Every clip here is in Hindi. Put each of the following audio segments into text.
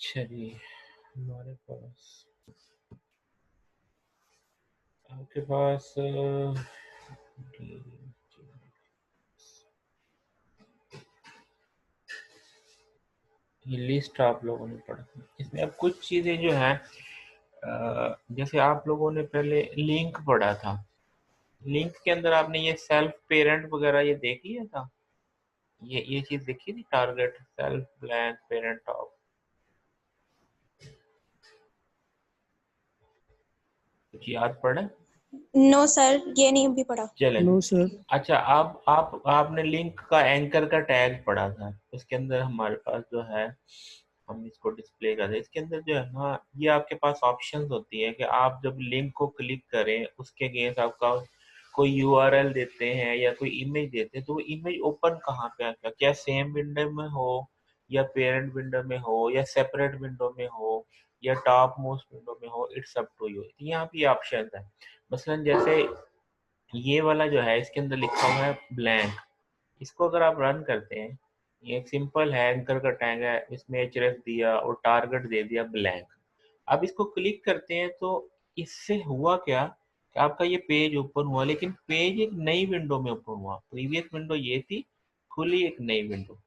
चलिए, हमारे पास आपके पास ये लिस्ट आप लोगों ने पढ़ा। इसमें अब कुछ चीजें जो हैं, जैसे आप लोगों ने पहले लिंक पढ़ा था। लिंक के अंदर आपने ये सेल्फ पेरेंट वगैरह ये देख लिया था। ये चीज देखी थी, target self blank parent of, कुछ याद पड़ा? नो सर, ये नहीं भी पढ़ा। चलें। No sir. अच्छा, आपने लिंक का एंकर का टैग पढ़ा था। उसके अंदर हमारे पास जो है, हम इसको डिस्प्ले कर दें। इसके अंदर जो है ना, ये आपके पास ऑप्शंस होती है कि आप जब लिंक को क्लिक करें, उसके अगेंस्ट आपका कोई यूआरएल देते हैं या कोई इमेज देते हैं, तो वो इमेज ओपन कहाँ पे आता, क्या सेम विंडो में हो या पेरेंट विंडो में हो या सेपरेट विंडो में हो या टॉप मोस्ट विंडो में हो, इट्स अप टू यू। यहाँ पे ऑप्शन है। मसलन जैसे ये वाला जो है, इसके अंदर लिखा हुआ है ब्लैंक। इसको अगर आप रन करते हैं, ये एक सिंपल है, एंकर का टैग है, इसमें एचरेफ दिया और टारगेट दे दिया ब्लैंक। अब इसको क्लिक करते हैं तो इससे हुआ क्या कि आपका ये पेज ओपन हुआ, लेकिन पेज एक नई विंडो में ओपन हुआ। प्रीवियस विंडो ये थी, खुली एक नई विंडो।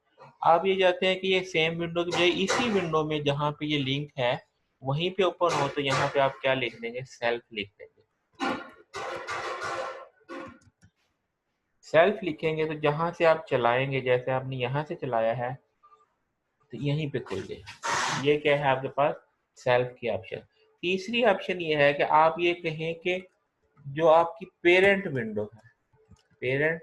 आप ये चाहते हैं कि ये सेम विंडो की बजाय इसी विंडो में जहाँ पे ये लिंक है वहीं पे ओपन हो, तो यहाँ पे आप क्या लिख देंगे, सेल्फ लिख देंगे। सेल्फ लिखेंगे तो जहां से आप चलाएंगे, जैसे आपने यहाँ से चलाया है तो यहीं पे खुल गया। ये क्या है आपके पास, सेल्फ की ऑप्शन। तीसरी ऑप्शन ये है कि आप ये कहें कि जो आपकी पेरेंट विंडो है, पेरेंट,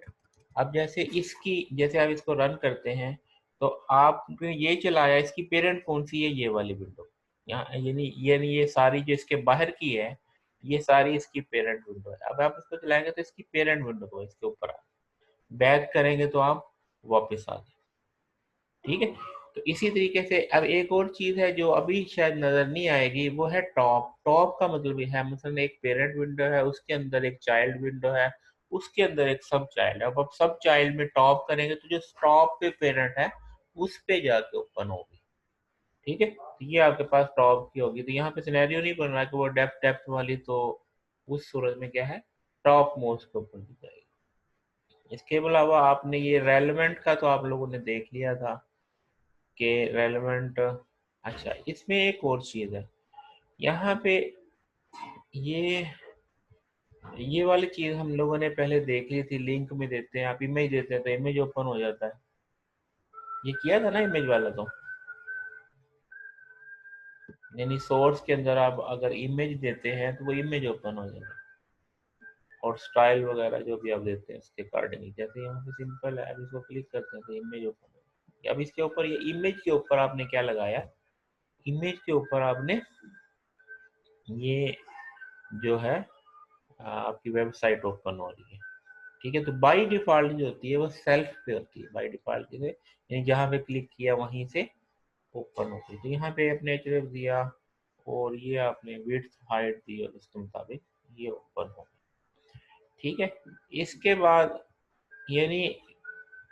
अब जैसे इसकी, जैसे आप इसको रन करते हैं तो आपने ये चलाया, इसकी पेरेंट कौन सी है, ये वाली विंडो। यहाँ यानी ये सारी जो इसके बाहर की है, ये सारी इसकी पेरेंट विंडो है। अब आप इसको चलाएंगे तो इसकी पेरेंट विंडो को इसके ऊपर आ, बैक करेंगे तो आप वापस आ गए। ठीक है। तो इसी तरीके से अब एक और चीज है जो अभी शायद नजर नहीं आएगी, वो है टॉप। टॉप का मतलब ये है, मतलब एक पेरेंट विंडो है, उसके अंदर एक चाइल्ड विंडो है, उसके अंदर एक सब चाइल्ड है। अब सब चाइल्ड में टॉप करेंगे तो जो टॉप पे पेरेंट है उस पे जाके ओपन होगी। ठीक है, तो ये आपके पास टॉप की होगी। तो यहाँ पे सिनेरियो नहीं बन रहा कि वो डेप्थ डेप्थ वाली, तो उस सूरत में क्या है, टॉप मोस्ट पे ओपन की जाएगी। इसके अलावा आपने ये रेलेवेंट का तो आप लोगों ने देख लिया था कि रेलेवेंट। अच्छा, इसमें एक और चीज है यहाँ पे, ये ये वाली चीज हम लोगों ने पहले देख ली थी। लिंक में देते हैं, आप इमेज देते हैं तो इमेज ओपन हो जाता है। ये किया था ना इमेज वाला, तो यानी सोर्स के अंदर आप अगर इमेज देते हैं तो वो इमेज ओपन हो जाएगा, और स्टाइल वगैरह जो भी आप देते हैं उसके अकॉर्डिंग। जैसे यहाँ पे सिंपल है, अब इसको क्लिक करते हैं तो इमेज ओपन हो जाएगी। अब इसके ऊपर, ये इमेज के ऊपर आपने क्या लगाया, इमेज के ऊपर आपने ये जो है आपकी वेबसाइट ओपन हो रही है। ठीक है, तो बाय डिफॉल्ट जो होती है वो सेल्फ पे होती है, बाय डिफॉल्ट से, यानी जहाँ पे क्लिक किया वहीं से ओपन होती है। तो यहाँ पे आपने एचरेफ दिया और ये आपने विड्थ हाइट दी और उसके मुताबिक ये ओपन हो गया। ठीक है, इसके बाद यानी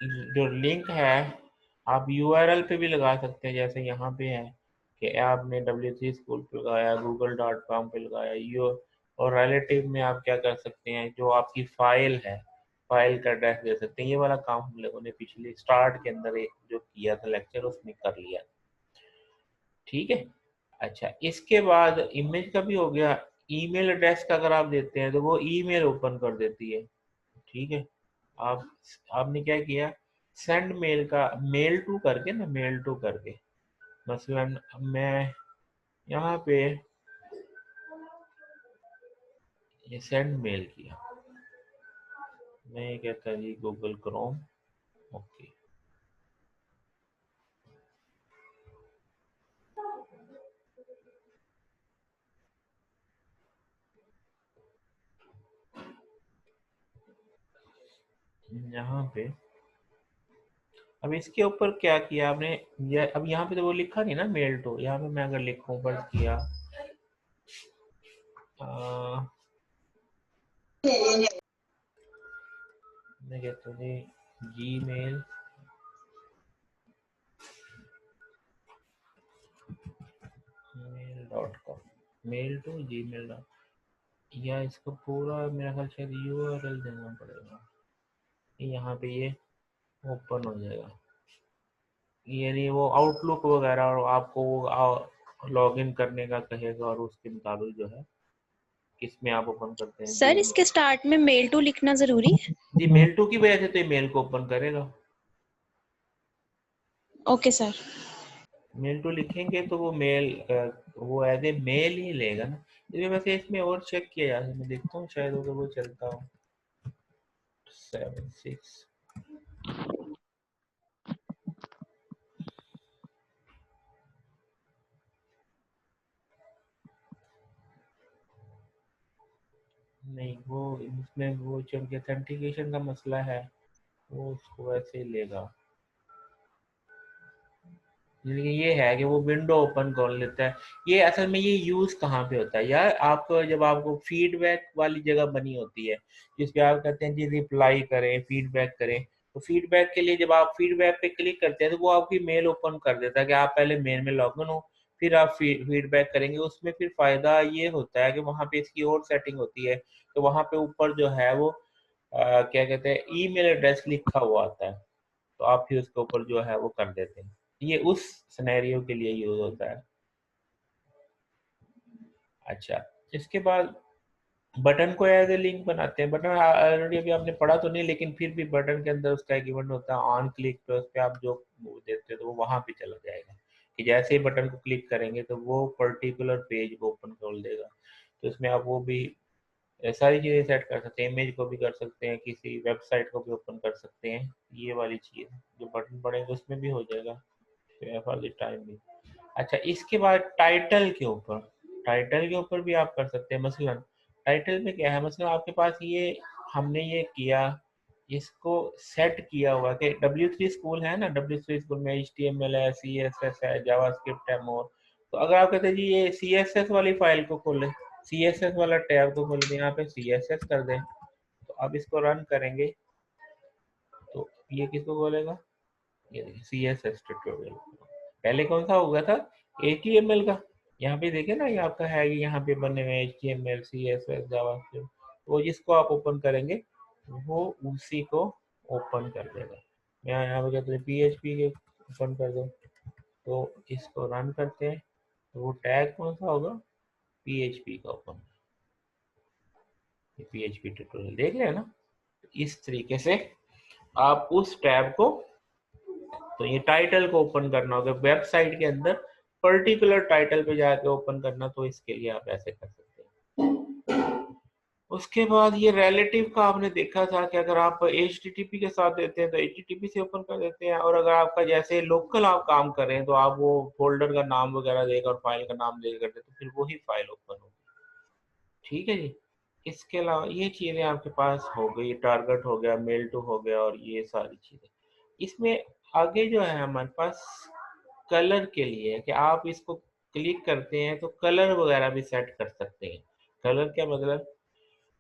जो लिंक है आप यूआरएल पे भी लगा सकते हैं, जैसे यहाँ पे है कि आपने W3 स्कूल पे लगाया, google.com पे लगाया, यो, और रिलेटिव में आप क्या कर सकते हैं, जो आपकी फाइल है, फाइल का एड्रेस दे सकते हैं। ये वाला काम हम लोगों ने पिछले स्टार्ट के अंदर एक जो किया था लेक्चर, उसमें कर लिया। ठीक है। अच्छा, इसके बाद इमेज का भी हो गया। ईमेल एड्रेस का अगर आप देते हैं तो वो ईमेल ओपन कर देती है। ठीक है, आप आपने क्या किया, सेंड मेल का, मेल टू करके ना, मेल टू करके, मसलन मैं यहाँ पे ये सेंड मेल किया, मैं कहता जी गूगल क्रोम, ओके। यहाँ पे अब इसके ऊपर क्या किया आपने, अब यहाँ पे तो वो लिखा नहीं ना मेल टू, यहाँ पे मैं अगर लिखूं पर किया मैं कहता जी Gmail gmail.com, mail to gmail. या इसका पूरा मेरा ख्याल शायद URL देना पड़ेगा, यहाँ पे ये ओपन हो जाएगा, यानी वो आउटलुक वगैरह और आपको लॉगिन करने का कहेगा और उसके मुताबिक जो है किसमें आप ओपन करते हैं सर जो इसके स्टार्ट में मेल टू लिखना जरूरी है? जी मेल टू की वजह से तो ये मेल को ओपन करेगा। Okay sir. मेल टू लिखेंगे तो वो मेल वो एज ए मेल ही लेगा ना। इसमें वैसे इसमें और चेक किया जा सकता है, मैं देखता हूँ शायद अगर वो चलता हो 76 नहीं, वो इसमें वो चूंकि ऑथेंटिकेशन का मसला है वो उसको वैसे ही लेगा। लेकिन ये है कि वो विंडो ओपन कर लेता है। ये असल में ये यूज कहाँ पे होता है यार, आपको जब आपको फीडबैक वाली जगह बनी होती है जिसपे आप कहते हैं जी रिप्लाई करें, फीडबैक करें, तो फीडबैक के लिए जब आप फीडबैक पे क्लिक करते हैं तो वो आपकी मेल ओपन कर देता है कि आप पहले मेल में लॉग इन हो, फिर आप फीडबैक करेंगे। उसमें फिर फायदा ये होता है कि वहाँ पे इसकी और सेटिंग होती है, तो वहाँ पे ऊपर जो है वो क्या कहते हैं ईमेल एड्रेस लिखा हुआ आता है, तो आप फिर उसके ऊपर जो है वो कर देते हैं। ये उस सिनेरियो के लिए यूज होता है। अच्छा, इसके बाद बटन को एज ए लिंक बनाते हैं। बटन ऑलरेडी अभी आपने पढ़ा तो नहीं, लेकिन फिर भी बटन के अंदर उसका एक इवेंट होता है ऑन क्लिक पे, उस पर आप जो वो देते हो तो वो वहां पे चला जाएगा कि जैसे ही बटन को क्लिक करेंगे तो वो पर्टिकुलर पेज को ओपन कर देगा। तो इसमें आप वो भी सारी चीज़ें सेट कर सकते हैं, इमेज को भी कर सकते हैं, किसी वेबसाइट को भी ओपन कर सकते हैं। ये वाली चीज़ जो बटन पड़ेगा उसमें भी हो जाएगा टाइम भी। अच्छा, इसके बाद टाइटल के ऊपर भी आप कर सकते हैं। मसलन टाइटल में क्या है, मसलन आपके पास ये हमने ये किया, इसको सेट किया हुआ कि W3 स्कूल है ना, W3 स्कूल में HTML है, CSS है, जावास्क्रिप्ट है, मोर। तो अगर आप कहते हैं जी ये CSS वाली फाइल को खोलें, CSS वाला टैब को खोलें, यहाँ पे CSS कर दें, तो अब इसको रन करेंगे तो ये किसको खोलेगा, ये देखिए CSS ट्यूटोरियल। पहले कौन सा होगा था, HTML का। यहाँ पे देखिए ना, ये आपका है, ये यहाँ पे बने हुए HTML, CSS, जावास्क्रिप्ट, वो जिसको आप ओपन करेंगे वो उसी को ओपन कर देगा। मैं यहाँ पे कहते हैं PHP के ओपन कर दो, तो इसको रन करते हैं तो वो टैग कौन सा होगा, PHP का ओपन। PHP ट्यूटोरियल देख रहे हैं ना। इस तरीके से आप उस टैब को, तो ये टाइटल को ओपन करना होगा वेबसाइट के अंदर, पर्टिकुलर टाइटल पे जाके ओपन करना, तो इसके लिए आप ऐसे कर सकते हैं। उसके बाद ये रिलेटिव का आपने देखा था कि अगर आप HTTP के साथ देते हैं तो HTTP से ओपन कर देते हैं, और अगर आपका जैसे लोकल आप काम कर रहे हैं तो आप वो फोल्डर का नाम वगैरह देकर और फाइल का नाम देकर करते तो फिर वही फाइल ओपन होगी। ठीक है जी। इसके अलावा ये चीज़ें आपके पास हो गई, टारगेट हो गया, मेल टू हो गया, और ये सारी चीज़ें। इसमें आगे जो है हमारे पास कलर के लिए है कि आप इसको क्लिक करते हैं तो कलर वगैरह भी सेट कर सकते हैं। कलर क्या मतलब,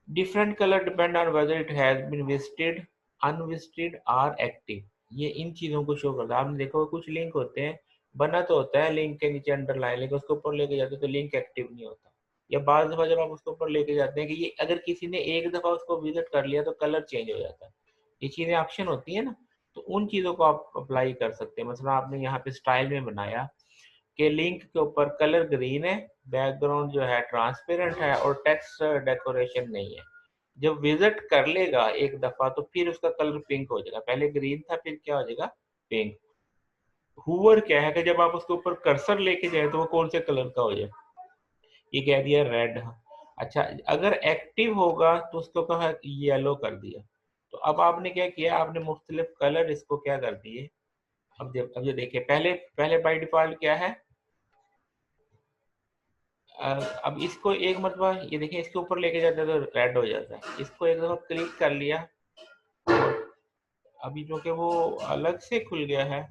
different colour depend on whether it has been visited, unvisited और एक्टिव। ये इन चीज़ों को शो करता है। आपने देखो कुछ लिंक होते हैं, बना तो होता है लिंक के नीचे अंडरलाइन, लेकिन उसके ऊपर लेके जाते तो लिंक एक्टिव नहीं होता। या बाद दफा जब आप उसके ऊपर लेके जाते हैं कि ये अगर किसी ने एक दफा उसको विजिट कर लिया तो कलर चेंज हो जाता है। ये चीज़ें ऑप्शन होती है ना, तो उन चीज़ों को आप अप्लाई कर सकते हैं। मतलब आपने यहाँ पे स्टाइल में बनाया कि लिंक के ऊपर कलर ग्रीन है, बैकग्राउंड जो है ट्रांसपेरेंट है और टेक्स्ट डेकोरेशन नहीं है। जब विजिट कर लेगा एक दफा तो फिर उसका कलर पिंक हो जाएगा, पहले ग्रीन था फिर क्या हो जाएगा, पिंक। हुवर क्या है कि जब आप उसके ऊपर कर्सर लेके जाए तो वो कौन से कलर का हो जाए, ये कह दिया रेड। अच्छा, अगर एक्टिव होगा तो उसको कहा येलो कर दिया। तो अब आपने क्या किया, आपने मुख्तलिफ कलर इसको क्या कर दिए। अब ये देखिए, पहले पहले बाय डिफॉल्ट क्या है, अब इसको एक मरतबा ये देखिए इसके ऊपर लेके जाते हैं तो रेड हो जाता है, इसको एक दफा क्लिक कर लिया और अभी जो कि वो अलग से खुल गया है,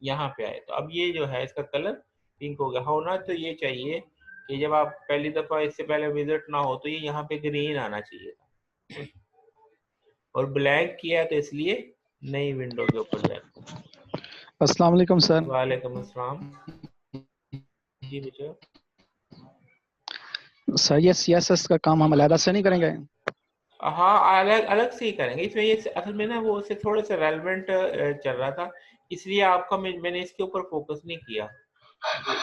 यहाँ पे आए तो अब ये जो है इसका कलर पिंक हो गया। होना तो ये चाहिए कि जब आप पहली दफा इससे पहले विजिट ना हो तो ये यहाँ पे ग्रीन आना चाहिए था, और ब्लैक किया तो इसलिए नई विंडो के ऊपर जाए। अस्सलाम वालेकुम सर। वालेकुम अस्सलाम। जी बेटा। सर ये CSS का काम हम अलग से नहीं करेंगे? हाँ, अलग अलग से ही करेंगे। इसमें ये असल में ना वो उससे थोड़ा सा रेलेवेंट चल रहा था, इसलिए आपका मैंने इसके ऊपर फोकस नहीं किया।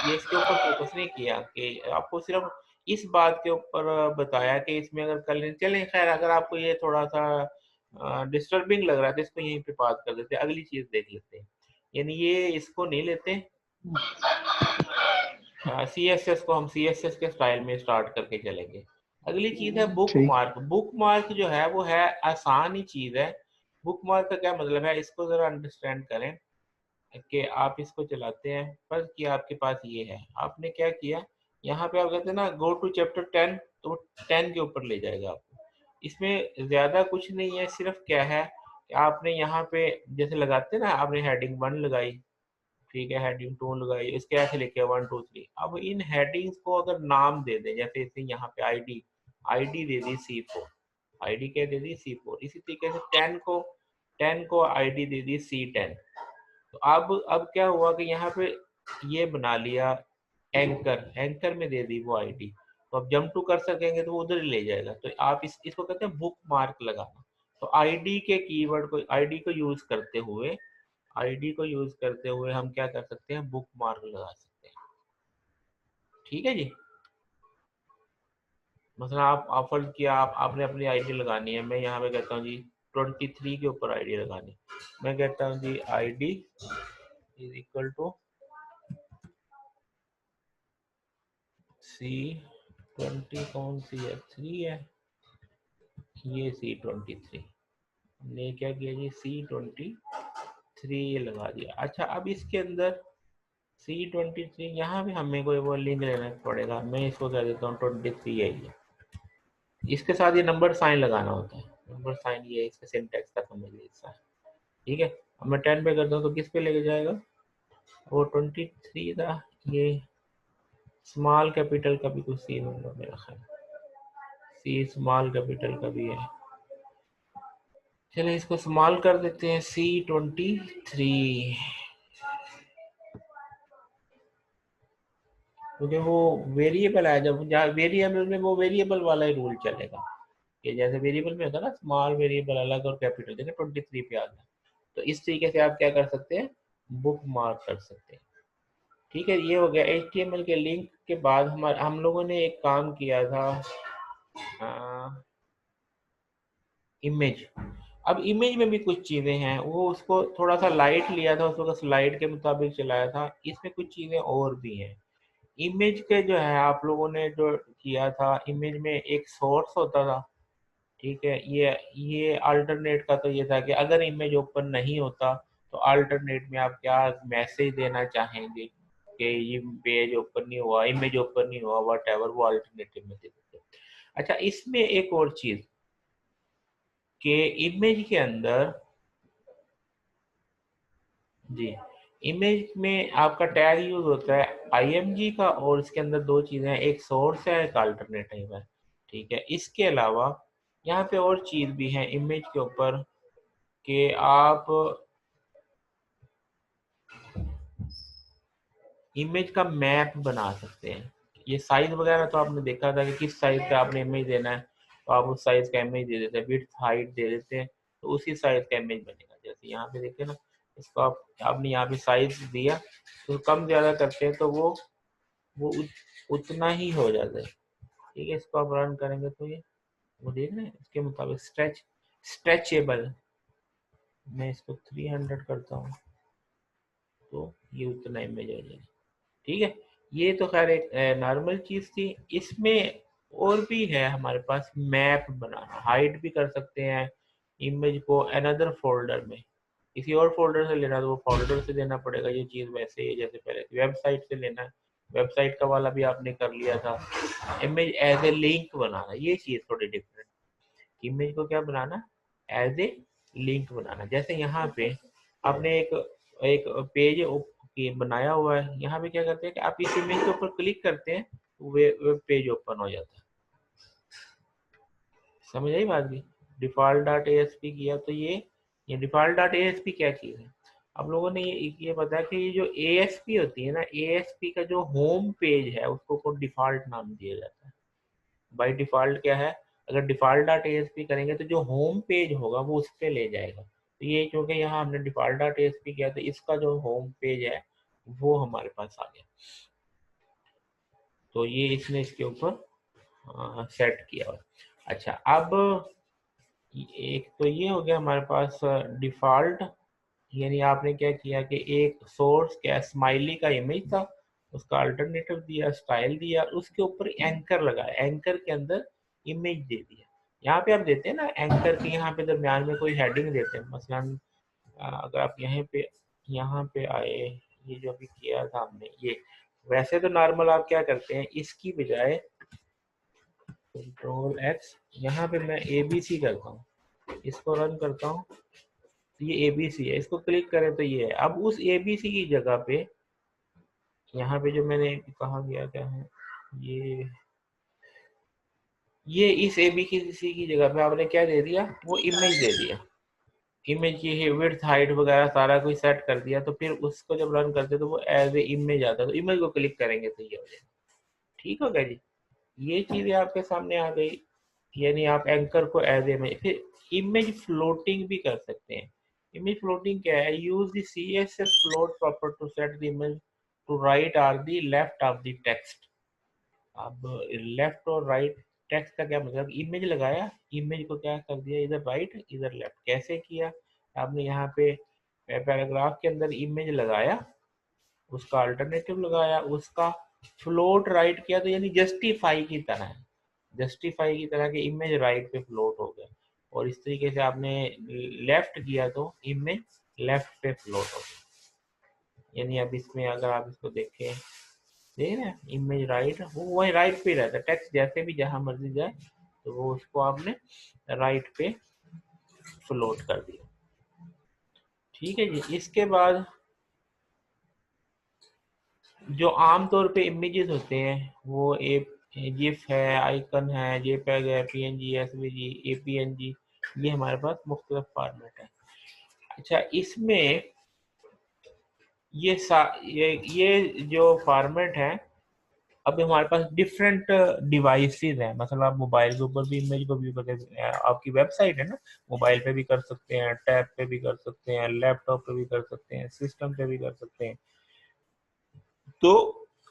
ये इसके ऊपर फोकस नहीं किया कि आपको सिर्फ इस बात के ऊपर बताया कि इसमें अगर कर चलें। खैर, अगर आपको ये थोड़ा सा डिस्टर्बिंग लग रहा है तो इसको यहीं पे बात कर देते हैं, अगली चीज देख लेते हैं। यानी ये इसको नहीं लेते, CSS को हम CSS के स्टाइल में स्टार्ट करके चलेंगे। अगली चीज है बुक ठीक। मार्क। बुक मार्क जो है वो है आसान ही चीज है। बुक मार्क का क्या मतलब है, इसको जरा अंडरस्टैंड करें कि आप इसको चलाते हैं, पर कि आपके पास ये है, आपने क्या किया, यहाँ पे आप कहते हैं ना गो टू चैप्टर 10, तो 10 के ऊपर ले जाएगा आपको। इसमें ज्यादा कुछ नहीं है, सिर्फ क्या है कि आपने यहाँ पे जैसे लगाते हैं ना, आपने हेडिंग 1 लगाई, ठीक है, हेडिंग 2 लगाई, इसके ऐसे लिखे 1 2 3। अब इन हेडिंग्स को अगर नाम दे दें, जैसे इसे यहाँ पे आईडी दे दी C4, आईडी क्या दे दी C4। इसी तरीके से 10 को आईडी दे दी C10। तो अब क्या हुआ कि यहाँ पे ये बना लिया एंकर में दे दी वो आईडी, तो अब जंप टू कर सकेंगे तो वो उधर ही ले जाएगा। तो आप इसको कहते हैं बुक मार्क लगाना। तो आईडी के कीवर्ड को, आईडी को यूज करते हुए हम क्या कर सकते हैं, बुक मार्क लगा सकते हैं। ठीक है जी। मतलब आप फर्ज किया आपने अपनी आईडी लगानी है, मैं यहाँ पे कहता हूँ जी 23 के ऊपर आईडी लगानी। मैं कहता हूँ जी ID is equal to C20, कौन सी है, 3 है, ये C23। हमने क्या किया जी, C23 ये लगा दिया। अच्छा, अब इसके अंदर C23 यहाँ भी हमें कोई वो लिंक लेना पड़ेगा। मैं इसको कह देता हूँ 23 है ये, इसके साथ ये नंबर साइन लगाना होता है। नंबर साइन ये इसका सिंटैक्स का समझ लीजिए। ठीक है, अब मैं 10 पे करता हूँ तो किस पे लेके जाएगा, वो 23 था। ये स्मॉल कैपिटल का भी कुछ सीन होगा मेरा ख्याल, सी स्मॉल कैपिटल का भी है। चलिए इसको स्मॉल कर देते हैं, C23, क्योंकि वो वेरिएबल है। जब वेरिएबल में वो वेरिएबल वाला ही रूल चलेगा कि जैसे वेरिएबल में होता है ना, स्मॉल वेरिएबल अलग और कैपिटल, जैसे 23 पे आ गया। तो इस तरीके से आप क्या कर सकते हैं, बुक मार्क कर सकते हैं। ठीक है, ये हो गया। HTML के लिंक के बाद हम लोगों ने एक काम किया था, इमेज। अब इमेज में भी कुछ चीजें हैं, वो उसको थोड़ा सा लाइट लिया था, उसको स्लाइड के मुताबिक चलाया था। इसमें कुछ चीजें और भी हैं। इमेज के जो है आप लोगों ने जो किया था, इमेज में एक सोर्स होता था, ठीक है। ये अल्टरनेट का तो ये था कि अगर इमेज ओपन नहीं होता तो अल्टरनेट में आप क्या मैसेज देना चाहेंगे कि ये पेज ओपन नहीं हुआ, इमेज ओपन नहीं हुआ, वट एवर, वो अल्टरनेटिव में दे देते। अच्छा, इसमें एक और चीज कि इमेज के अंदर जी, इमेज में आपका टैग यूज होता है IMG का, और इसके अंदर दो चीजें हैं, एक सोर्स है, एक अल्टरनेटिव है। ठीक है, इसके अलावा यहाँ पे और चीज भी है इमेज के ऊपर कि आप इमेज का मैप बना सकते हैं। ये साइज वगैरह तो आपने देखा था कि किस साइज का आपने इमेज देना है, तो आप उस साइज का इमेज दे देते हैं, विड्थ हाइट दे देते हैं, तो उसी साइज का इमेज बनेगा। जैसे यहाँ पे देखिए ना, इसको आपने यहाँ पे साइज दिया, तो कम ज्यादा करते हैं तो वो उतना ही हो जाता है। ठीक है, इसको आप रन करेंगे तो ये वो देख रहे हैं इसके मुताबिक स्ट्रेचेबल। मैं इसको 300 करता हूँ तो ये उतना इमेज हो जाएगा। ठीक है, ये तो खैर एक नॉर्मल चीज थी। इसमें और भी है हमारे पास, मैप बनाना, हाइड भी कर सकते हैं इमेज को अनदर फोल्डर में। किसी और फोल्डर से लेना तो वो फोल्डर से देना पड़ेगा। ये चीज वैसे ही है जैसे पहले वेबसाइट से लेना है, वेबसाइट का वाला भी आपने कर लिया था। इमेज एज ए लिंक बनाना, ये चीज थोड़ी डिफरेंट। इमेज को क्या बनाना, एज ए लिंक बनाना। जैसे यहाँ पे आपने एक एक पेज बनाया हुआ है, यहाँ पे क्या करते हैं कि आप इस इमेज के ऊपर क्लिक करते हैं, वेब पेज ओपन हो जाता है। समझ आई बात की। डिफॉल्ट डॉट ASP किया तो ये डिफॉल्ट डॉट ASP क्या चीज है, आप लोगों ने ये पता है कि ये जो ASP होती है ना, ASP का जो होम पेज है उसको डिफॉल्ट नाम दिया जाता है। बाय डिफ़ॉल्ट क्या है, अगर डिफ़ॉल्ट डॉट ASP करेंगे तो जो होम पेज होगा वो उस पे ले जाएगा। तो ये क्योंकि यहाँ हमने डिफ़ॉल्ट डॉट ASP किया तो इसका जो होम पेज है वो हमारे पास आ गया। तो ये इसने इसके ऊपर सेट किया हुआ। अच्छा, अब एक तो ये हो गया हमारे पास डिफ़ॉल्ट, यानी आपने क्या किया कि एक सोर्स क्या स्माइली का इमेज था, उसका अल्टरनेटिव दिया, स्टाइल दिया, उसके ऊपर एंकर लगाया, एंकर के अंदर इमेज दे दिया। यहाँ पे आप देते हैं ना एंकर के यहाँ पे दरमियान में कोई हेडिंग देते हैं, मसलन अगर आप यहाँ पे आए, ये जो अभी किया था हमने ये, वैसे तो नॉर्मल आप क्या करते हैं, इसकी बजाय कंट्रोल X, यहाँ पे मैं ABC करता हूँ, इसको रन करता हूँ, तो ये ABC है, इसको क्लिक करें तो ये है। अब उस ABC की जगह पे यहाँ पे जो मैंने कहा गया क्या है, ये इस ABC की जगह पे आपने क्या दे दिया, वो इमेज दे दिया, इमेज की विड्थ हाइट वगैरह सारा कुछ सेट कर दिया। तो फिर उसको जब रन करते तो वो एज ए इमेज आता है, तो इमेज को क्लिक करेंगे तो ये हो जाएगा। ठीक हो गया जी, ये चीजें आपके सामने आ गई, यानी आप एंकर को एज इमेज। फिर इमेज फ्लोटिंग भी कर सकते हैं। इमेज फ्लोटिंग क्या है, use the CSS float proper to set the image to right or the left of the text। अब लेफ्ट और राइट टेक्स्ट का क्या मतलब, इमेज लगाया, इमेज को क्या कर दिया, इधर राइट इधर लेफ्ट। कैसे किया, आपने यहाँ पे पैराग्राफ के अंदर इमेज लगाया, उसका अल्टरनेटिव लगाया, उसका फ्लोट राइट किया, तो यानी जस्टिफाई की तरह है, जस्टिफाई की तरह के इमेज राइट पे फ्लोट हो गया। और इस तरीके से आपने लेफ्ट किया तो इमेज लेफ्ट पे फ्लोट हो गया। यानी अब इसमें अगर आप इसको देखें, देख रहे हैं इमेज राइट, वो वही राइट पे रहता है, टेक्स्ट जैसे भी जहां मर्जी जाए तो वो उसको आपने राइट पे फ्लोट कर दिया। ठीक है जी। इसके बाद जो आमतौर पे इमेजेस होते हैं वो जिफ है, आइकन है, जेपीईजी है, PNG, SVG, APNG, ये हमारे पास मुख्तलिफ फॉर्मेट है। अच्छा, इसमें ये जो फॉर्मेट है, अब हमारे पास डिफरेंट डिवाइसेस हैं, मतलब आप मोबाइल के ऊपर भी इमेज को व्यू करते हैं, आपकी वेबसाइट है ना, मोबाइल पे भी कर सकते हैं, टैब पे भी कर सकते हैं, लैपटॉप पे भी कर सकते हैं, सिस्टम पे भी कर सकते हैं। तो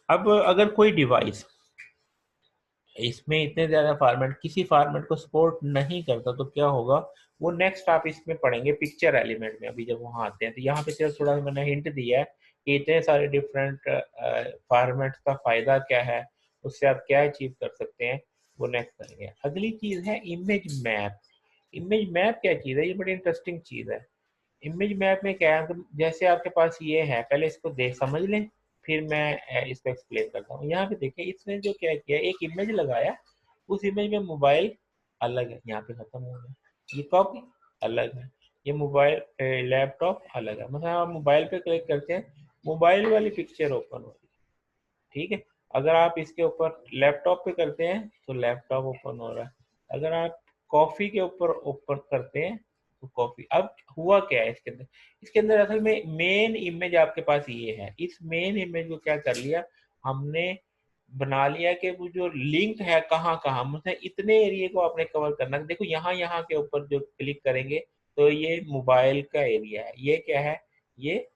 अब अगर कोई डिवाइस इसमें इतने ज्यादा फॉर्मेट, किसी फॉर्मेट को सपोर्ट नहीं करता तो क्या होगा, वो नेक्स्ट आप इसमें पढ़ेंगे पिक्चर एलिमेंट में। अभी जब वहां आते हैं तो यहाँ पे सिर्फ थोड़ा मैंने हिंट दिया है कि इतने सारे डिफरेंट फॉर्मेट्स का फायदा क्या है, उससे आप क्या अचीव कर सकते हैं, वो नेक्स्ट करेंगे। अगली चीज है इमेज मैप। इमेज मैप क्या चीज है, ये बड़ी इंटरेस्टिंग चीज है। इमेज मैप में क्या है, जैसे आपके पास ये है, पहले इसको देख समझ लें, फिर मैं इसको एक्सप्लेन करता हूँ। यहाँ पे देखिए, इसने जो क्या किया, एक इमेज लगाया, उस इमेज में मोबाइल अलग है, यहाँ पे खत्म हो गया, ये कॉपी अलग है, ये मोबाइल लैपटॉप अलग है। मतलब आप मोबाइल पे क्लिक करते हैं, मोबाइल वाली पिक्चर ओपन हो रही है। ठीक है, अगर आप इसके ऊपर लैपटॉप पे करते हैं तो लैपटॉप ओपन हो रहा है, अगर आप कॉफी के ऊपर ओपन करते हैं तो कॉफी। अब हुआ क्या है इसके अंदर, इसके अंदर असल में मेन इमेज आपके पास ये है, इस मेन इमेज को क्या कर लिया हमने, बना लिया कि वो जो लिंक है कहाँ कहाँ, मतलब इतने एरिया को आपने कवर करना है। देखो यहाँ यहाँ के ऊपर जो क्लिक करेंगे तो ये मोबाइल का एरिया है, ये क्या है, ये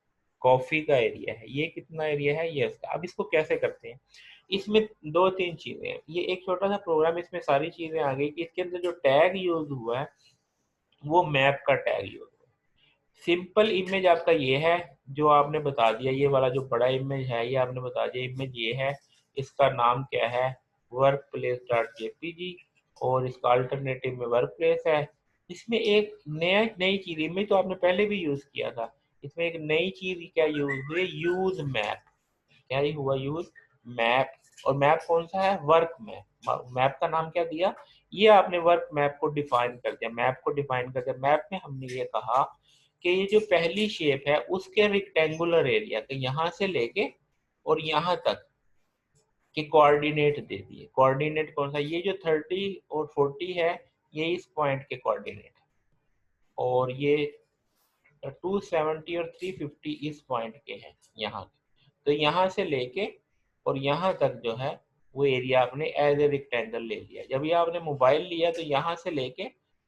कॉफी का एरिया है, ये कितना एरिया है, ये उसका। अब इसको कैसे करते हैं, इसमें दो तीन चीजें हैं, ये एक छोटा सा प्रोग्राम, इसमें सारी चीजें आ गई कि इसके अंदर जो टैग यूज हुआ है वो मैप का टैग यूज हुआ है। सिंपल इमेज आपका ये है जो आपने बता दिया, ये वाला जो बड़ा इमेज है ये आपने बता दिया इमेज ये है, इसका नाम क्या है, वर्क प्लेस डॉट जेपीजी, और इसका अल्टरनेटिव में वर्क प्लेस है। इसमें एक नई चीज, इमेज तो आपने पहले भी यूज किया था, इसमें एक नई चीज क्या यूज हुई, यूज मैप। क्या ही हुआ, यूज मैप। और मैप कौन सा है, वर्क मैप। मैप का नाम क्या दिया, ये आपने वर्क मैप को डिफाइन कर दिया, मैप को डिफाइन कर दिया। मैप में हमने ये कहा कि ये जो पहली शेप है उसके रेक्टेंगुलर एरिया के यहाँ से लेके और यहाँ तक के कोऑर्डिनेट दे दिए। कोऑर्डिनेट कौन सा, ये जो 30 और 40 है ये इस पॉइंट के कोऑर्डिनेट है, और ये 270 और 350 इस पॉइंट के हैं यहाँ के। तो यहाँ से लेके और यहाँ तक जो है वो एरिया आपने एज ए रेक्टेंगल ले लिया। जब ये आपने मोबाइल लिया तो यहाँ से लेके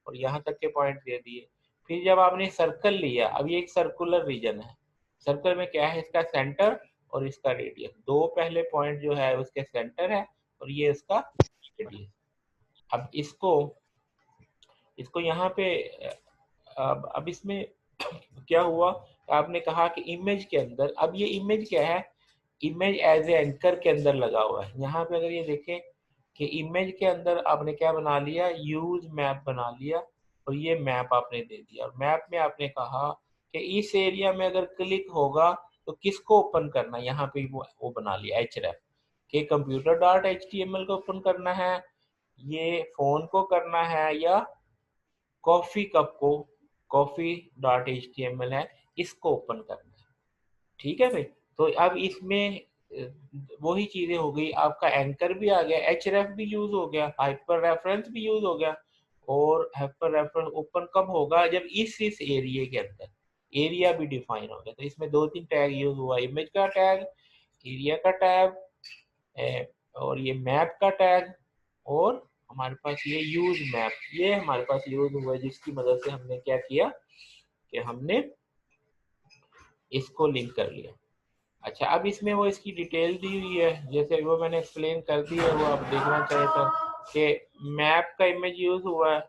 और यहाँ तक के पॉइंट दे दिए। फिर जब आपने सर्कल लिया, अब ये एक सर्कुलर रीजन है, सर्कल में क्या है, इसका सेंटर और इसका रेडियस, दो पहले पॉइंट जो है उसके सेंटर है और ये इसका रेडियस। अब इसको इसको यहाँ पे अब इसमें क्या हुआ, आपने कहा कि इमेज के अंदर, अब ये इमेज क्या है, इमेज एज ए एंकर के अंदर लगा हुआ है। यहाँ पे अगर ये देखें कि इमेज के अंदर आपने क्या बना लिया, यूज मैप बना लिया और ये मैप आपने दे दिया। और मैप में आपने कहा कि इस एरिया में अगर क्लिक होगा तो किसको ओपन करना है, यहाँ पे वो बना लिया href कि कंप्यूटर डॉट html को ओपन करना है, ये फोन को करना है, या कॉफी कप को, कॉफी डॉट html है, इसको ओपन करना है। ठीक है भाई। तो अब इसमें वही चीजें हो गई, आपका एंकर भी आ गया, href भी यूज हो गया, हाइपर रेफरेंस भी यूज हो गया। और हाइपर रेफरेंस ओपन कब होगा, जब इस एरिया के अंदर एरिया भी डिफाइन हो गया। तो इसमें दो तीन टैग यूज हुआ, इमेज का टैग, एरिया का टैग, और ये मैप का टैग, और हमारे पास ये यूज मैप, ये हमारे पास यूज हुआ है, जिसकी मदद से हमने क्या किया कि हमने इसको लिंक कर लिया। अच्छा, अब इसमें वो इसकी डिटेल दी हुई है, जैसे वो मैंने एक्सप्लेन कर दी है, वो आप देखना चाहे तो कि मैप का इमेज यूज हुआ है,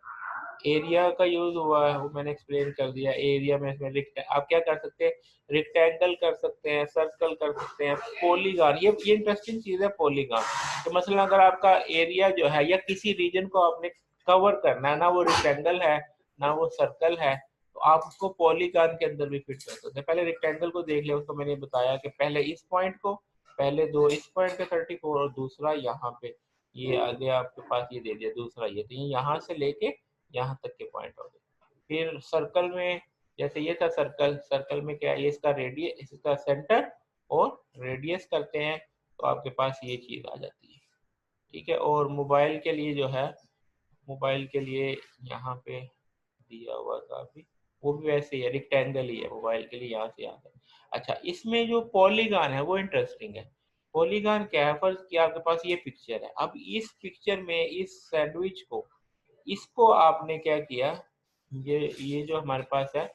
एरिया का यूज हुआ है, वो मैंने एक्सप्लेन कर दिया। एरिया में इसमें आप क्या कर सकते हैं, रेक्टेंगल कर सकते हैं, सर्कल कर सकते हैं, पॉलीगॉन, ये इंटरेस्टिंग चीज है पॉलीगॉन। तो मसलन अगर आपका एरिया जो है या किसी रीजन को आपने कवर करना है, ना वो रेक्टेंगल है ना वो सर्कल है, तो आप उसको पॉलीगॉन के अंदर भी फिट कर सकते हैं। पहले रेक्टेंगल को देख लिया, उसको मैंने बताया कि पहले इस पॉइंट को, पहले दो इस पॉइंट पे 34 और दूसरा यहाँ पे, ये आगे आपके पास ये दे दिया दूसरा, ये तो ये यहाँ से लेके यहाँ तक के पॉइंट हो गए। फिर सर्कल में, जैसे ये था सर्कल, सर्कल में क्या है, ये इसका रेडियस, इसका सेंटर और रेडियस करते हैं तो आपके पास ये चीज आ जाती है। ठीक है। और मोबाइल के लिए जो है, मोबाइल के लिए यहाँ पे दिया हुआ था अभी, वो भी वैसे ही है, रेक्टेंगल ही है मोबाइल के लिए, यहाँ से यहाँ तक। अच्छा, इसमें जो पॉलीगॉन है वो इंटरेस्टिंग है। पॉलीगॉन क्या है, फर्ज किया आपके पास ये पिक्चर है, अब इस पिक्चर में इस सैंडविच को, इसको आपने क्या किया, ये जो हमारे पास है,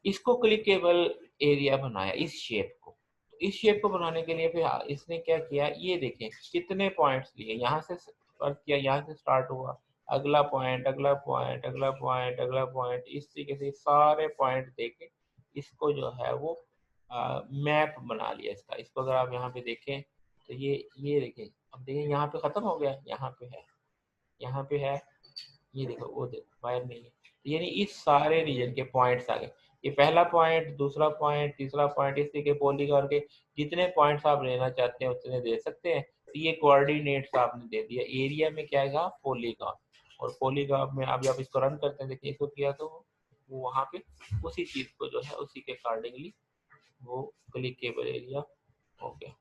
इसको क्लिकेबल एरिया बनाया, इस शेप को। इस शेप को बनाने के लिए फिर इसने क्या किया, ये देखें कितने पॉइंट्स लिए, यहाँ से फर्ज किया, यहाँ से स्टार्ट हुआ, अगला पॉइंट, अगला पॉइंट, अगला पॉइंट, अगला पॉइंट, इस तरीके से सारे पॉइंट देके इसको जो है वो मैप बना लिया इसका। इसको अगर आप यहाँ पे देखें तो ये देखें, अब देखें यहाँ पे खत्म हो गया, यहाँ पे है, यहाँ पे है, ये देखो वो देखो वायर नहीं है, यानी इस सारे रीजन के पॉइंट्स आ गए। ये पहला पॉइंट, दूसरा पॉइंट, तीसरा पॉइंट, इस तरीके पॉलीगॉन के जितने पॉइंट्स आप लेना चाहते हैं उतने दे सकते हैं। तो ये कोऑर्डिनेट्स आपने दे दिया। एरिया में क्या है, पॉलीगॉन, और पॉलीगॉन में अब आप इसको रन करते हैं, देखिए इसको किया तो वो वहाँ पे उसी चीज को जो है उसी के अकॉर्डिंगली वो क्लिकेबल एरिया हो गया।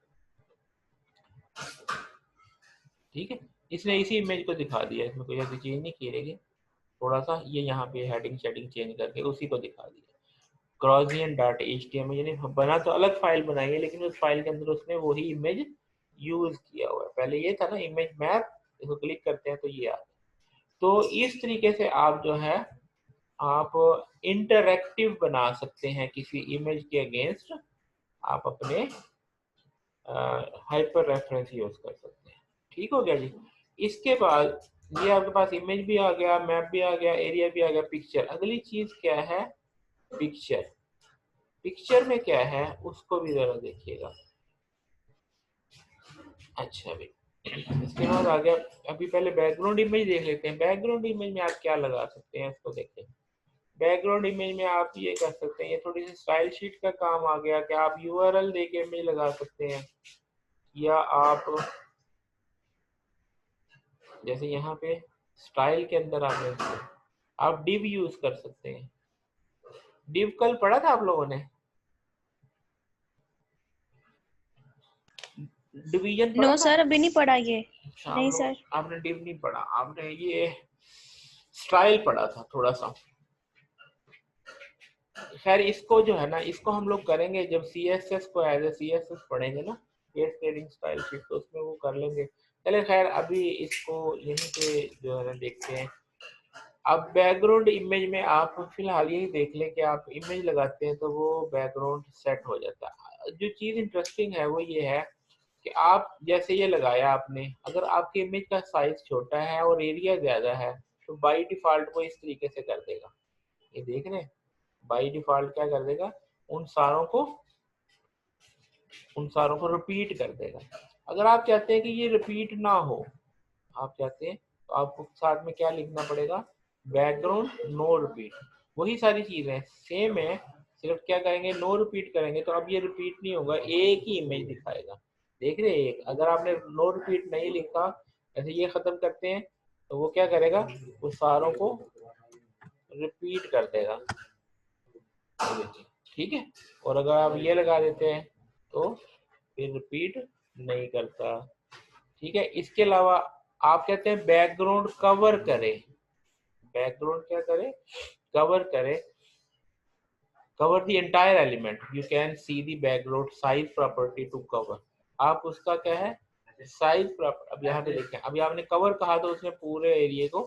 ठीक है, इसने इसी इमेज को दिखा दिया, इसमें कोई ऐसी चीज नहीं की रहेगी, थोड़ा सा ये यहाँ पे हेडिंग शेडिंग चेंज करके उसी को दिखा दिया। क्रॉसियन डॉट html, यानी बना तो अलग फाइल बनाई है, लेकिन उस फाइल के अंदर उसने वही इमेज यूज किया हुआ है। पहले ये था ना इमेज मैप, इसको क्लिक करते हैं तो ये आता है। तो इस तरीके से आप जो है आप इंटरैक्टिव बना सकते हैं किसी इमेज के अगेंस्ट, आप अपने हाइपर रेफरेंस यूज कर सकते हैं। ठीक हो गया जी। इसके बाद ये आपके पास इमेज भी आ गया, मैप भी आ गया, एरिया भी आ गया, पिक्चर। अगली चीज क्या है, पिक्चर। पिक्चर में क्या है उसको भी जरा देखिएगा। अच्छा भाई, इसके बाद आ गया, अभी पहले बैकग्राउंड इमेज देख लेते हैं। बैकग्राउंड इमेज में आप क्या लगा सकते हैं इसको देखें। बैकग्राउंड इमेज में आप ये कर सकते हैं, ये थोड़ी सी स्टाइल शीट का काम आ गया कि आप यूआरएल देके इमेज लगा सकते हैं, या आप जैसे यहाँ पे स्टाइल के अंदर आप डिव यूज कर सकते हैं। डिव कल पढ़ा था आप लोगों ने, डिवीजन पढ़ा नो था? सर, अभी नहीं पढ़ा ये। अच्छा, नहीं सर। आपने डिव नहीं पढ़ा, आपने ये स्टाइल पढ़ा था थोड़ा सा। खैर, इसको जो है ना, इसको हम लोग करेंगे जब CSS को एज ए CSS पढ़ेंगे ना, फेस शेडिंग स्टाइल शीट, तो उसमें वो कर लेंगे। चले खैर, अभी इसको यहीं पे जो है ना देखते हैं। अब बैकग्राउंड इमेज में आप फिलहाल यही देख लें कि आप इमेज लगाते हैं तो वो बैकग्राउंड सेट हो जाता है। जो चीज़ इंटरेस्टिंग है वो ये है कि आप जैसे ये लगाया आपने, अगर आपकी इमेज का साइज छोटा है और एरिया ज़्यादा है तो बाय डिफ़ॉल्ट वो इस तरीके से कर देगा। ये देख रहे हैं, बाय डिफ़ॉल्ट क्या कर देगा, उन सारों को रिपीट कर देगा। अगर आप चाहते हैं कि ये रिपीट ना हो, आप चाहते हैं तो आपको साथ में क्या लिखना पड़ेगा, बैकग्राउंड नो रिपीट। वही सारी चीजें सेम है, सिर्फ क्या करेंगे, नो रिपीट करेंगे तो अब ये रिपीट नहीं होगा, एक ही इमेज दिखाएगा। देख रहे हैं, एक अगर आपने नो रिपीट नहीं लिखा, ऐसे ये खत्म करते हैं तो वो क्या करेगा, वो सारों को रिपीट कर देगा। ठीक है, और अगर आप ये लगा देते हैं तो फिर रिपीट नहीं करता। ठीक है, इसके अलावा आप कहते हैं बैकग्राउंड कवर करे, बैकग्राउंड क्या करे, कवर करे, cover the entire element, you can see the background size property to cover. आप उसका क्या है, साइज प्रॉपर्टी। अब यहाँ पे देखें, अभी आपने कवर कहा तो उसने पूरे एरिया को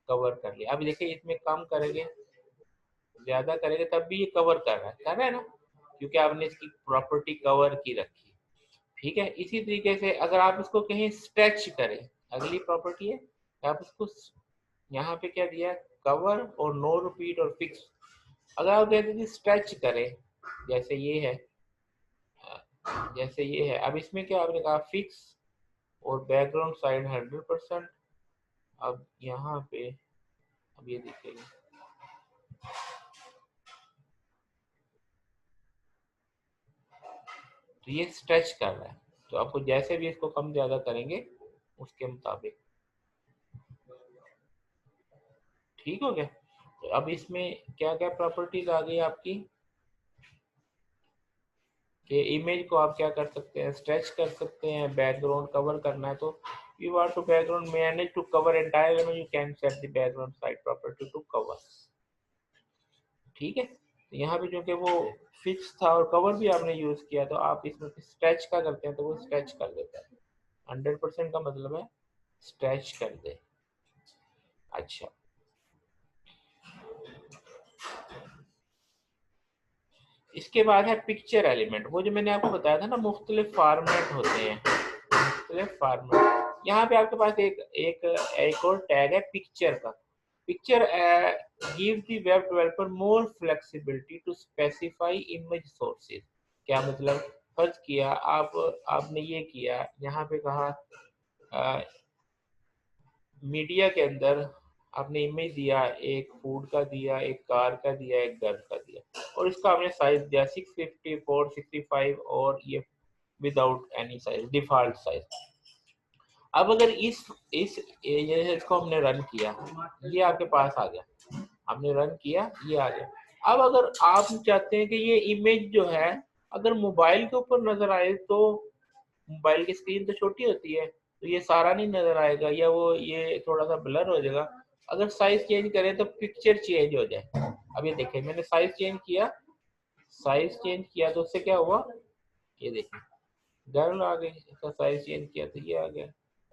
कवर कर लिया। अभी देखिए इसमें कम करेंगे, ज्यादा करेंगे तब भी ये कवर कर रहा है ना, क्योंकि आपने इसकी प्रॉपर्टी कवर की रखी। ठीक है, इसी तरीके से अगर आप इसको कहीं स्ट्रेच करें, अगली प्रॉपर्टी है आप इसको यहाँ पे क्या दिया है, कवर और नो रिपीट और फिक्स। अगर आप कहते हैं स्ट्रेच करें, जैसे ये है, जैसे ये है, अब इसमें क्या आपने कहा, फिक्स और बैकग्राउंड साइड 100%। अब यहाँ पे अब ये देखिए, तो ये स्ट्रेच कर रहा है, तो आपको जैसे भी इसको कम ज्यादा करेंगे उसके मुताबिक। ठीक हो गया, तो अब इसमें क्या क्या प्रॉपर्टीज आ गई आपकी, कि इमेज को आप क्या कर सकते हैं, स्ट्रेच कर सकते हैं, बैकग्राउंड कवर करना है तो you want to background manage to cover entire element, you can set the background side property to cover. ठीक है, तो यहाँ पे जो कि वो फिक्स था और कवर भी आपने यूज किया, तो आप इसमें स्ट्रेच का करते हैं तो वो स्ट्रेच कर देता है। 100% का मतलब है स्ट्रेच कर दे। अच्छा, इसके बाद है पिक्चर एलिमेंट। वो जो मैंने आपको बताया था ना, मुख्तलिफ फार्मेट होते हैं, मुख्तलिफ फार्मेट। यहाँ पे आपके पास एक और टैग है पिक्चर का। Picture give the web developer more flexibility to specify image sources. क्या मतलब, फर्ज किया आपने ये किया, यहाँ पे कहा मीडिया के अंदर आपने इमेज दिया, एक फूड का दिया, एक कार का दिया, एक घर का दिया, और इसका आपने साइज दिया 654, 65 और ये without any size, default size. अब अगर इस इसको हमने रन किया, ये आपके पास आ गया, आपने रन किया, ये आ गया। अब अगर आप चाहते हैं कि ये इमेज जो है अगर मोबाइल के ऊपर नजर आए, तो मोबाइल की स्क्रीन तो छोटी होती है तो ये सारा नहीं नजर आएगा, या वो ये थोड़ा सा ब्लर हो जाएगा। अगर साइज चेंज करें तो पिक्चर चेंज हो जाए। अब ये देखें, मैंने साइज चेंज किया, तो उससे क्या हुआ, ये देखिए गर्ल आ गई, इसका साइज चेंज किया तो ये आ गया,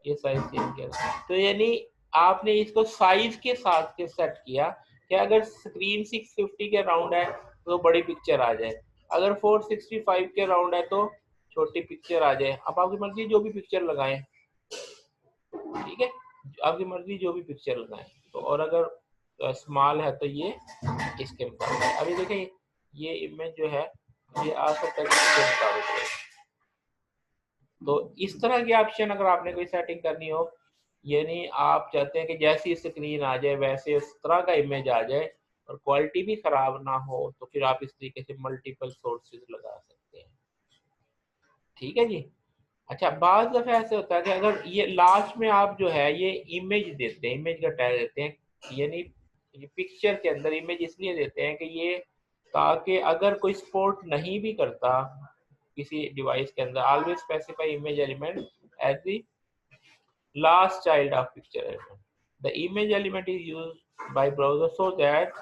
ये साइज चेंज किया, तो यानी आपने इसको साइज के साथ के सेट किया कि अगर स्क्रीन 650 के राउंड है तो बड़ी पिक्चर आ जाए, अगर 465 के राउंड है तो छोटी पिक्चर आ जाए। अब आपकी मर्जी जो भी पिक्चर लगाएं, ठीक है, आपकी मर्जी जो भी पिक्चर लगाएं। तो और अगर स्मॉल है तो ये इसके मुताबिक। अभी देखें ये इमेज जो है ये आ सकता है इसके मुताबिक। तो इस तरह की ऑप्शन अगर आपने कोई सेटिंग करनी हो, यानी आप चाहते हैं कि जैसी स्क्रीन आ जाए वैसे उस तरह का इमेज आ जाए और क्वालिटी भी खराब ना हो, तो फिर आप इस तरीके से मल्टीपल सोर्सेज लगा सकते हैं। ठीक है जी। अच्छा, बाज़ दफ़ा ऐसे होता है कि अगर ये लास्ट में आप जो है ये इमेज देते हैं, इमेज का टैग देते हैं, यानी ये पिक्चर के अंदर इमेज इसलिए देते हैं कि ये, ताकि अगर कोई सपोर्ट नहीं भी करता किसी डिवाइस के अंदर, always specify image element as the last child of picture element. The image element is used by browser so that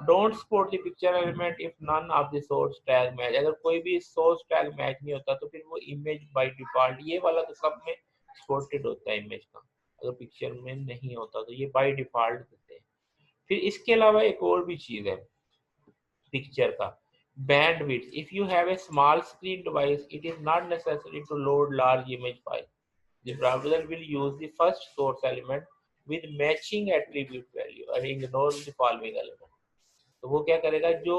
don't support the picture element if none of the source tag match. अगर कोई भी सोर्स टैग मैच नहीं होता तो फिर वो इमेज बाय डिफॉल्ट, ये वाला तो सब में सपोर्टेड होता है इमेज का, अगर पिक्चर में नहीं होता तो ये बाय डिफॉल्ट देते हैं। फिर इसके अलावा एक और भी चीज है पिक्चर का, bandwidth. If you have a small screen device, it is not necessary to load large image file. The browser will use the first source element with matching attribute value and ignore the following element. तो वो क्या करेगा, जो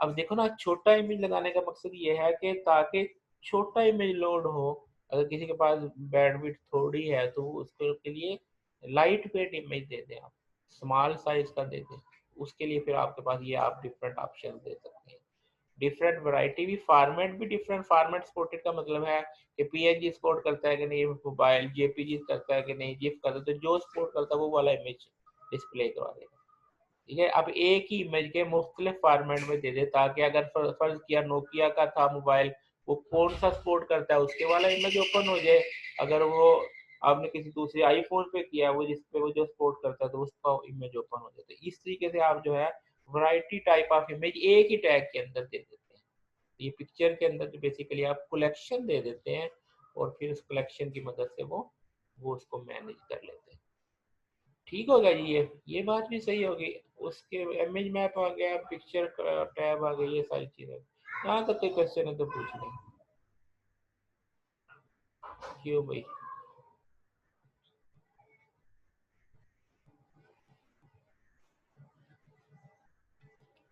अब देखो ना, छोटा इमेज लगाने का मकसद ये है कि ताकि छोटा इमेज लोड हो। अगर किसी के पास बैंडविड्थ थोड़ी है तो उसके के लिए लाइट वेट इमेज दे दें, आप स्मॉल साइज का दे दें, उसके लिए फिर आपके पास ये आप डिफरेंट ऑप्शन दे सकते हैं। डिफरेंट वैरायटी भी, फॉर्मेट भी डिफरेंट फॉर्मेट सपोर्टेड का मतलब है कि पीएनजी सपोर्ट करता है कि नहीं, मोबाइल जेपीजी करता है कि नहीं, जिफ करता है, तो जो सपोर्ट करता है वो वाला इमेज डिस्प्ले करवा देगा। ठीक है, अब एक ही इमेज के मुख्तलिफ फॉर्मेट में दे दे, ताकि अगर फर्ज किया नोकिया का था मोबाइल, वो कौन सा सपोर्ट करता है उसके वाला इमेज ओपन हो जाए, अगर वो आपने किसी दूसरे आईफोन पे किया वो जिसपे वो जो सपोर्ट करता है तो उसका इमेज ओपन हो जाता है। इस तरीके से आप जो है वैरायटी टाइप ऑफ इमेज एक ही टैग के अंदर दे देते हैं। ये पिक्चर के अंदर तो बेसिकली आप कलेक्शन दे देते हैं और फिर उस कलेक्शन की मदद से वो उसको मैनेज कर लेते हैं। ठीक होगा जी, ये बात भी सही होगी। उसके इमेज मैप आ गया, पिक्चर टैब आ गई, ये सारी चीजें। यहाँ तक कोई क्वेश्चन है तो पूछ लें। क्यों भाई?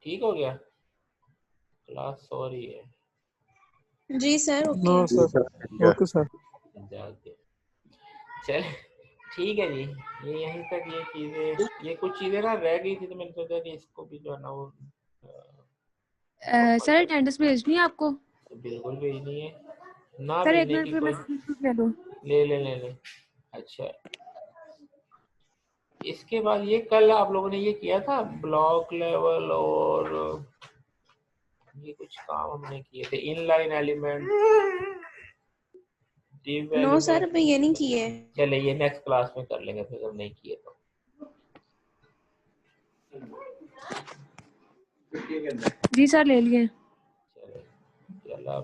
ठीक हो गया? क्लास हो रही है जी sir, okay. No sir, okay sir. जाके चल ठीक है जी, ये यहीं तक ये चीजें, ये कुछ चीजें ना रह गई थी तो मैंने सोचा कि इसको भी जो है ना वो सर अटेंडेंस भेजनी है आपको? बिल्कुल भेजनी है ना, सर एक भेजने मिनट की फिर मैं कोई, स्क्रीनशॉट ले लूं। ले। अच्छा, इसके बाद ये कल आप लोगों ने ये किया था ब्लॉक लेवल, और ये कुछ काम हमने किए थे, inline element, div no element. Sir, अभी ये नहीं किए। चले ये नेक्स्ट क्लास में कर लेंगे फिर, हम नहीं किए तो। जी सर ले लिए। चलो, चलो।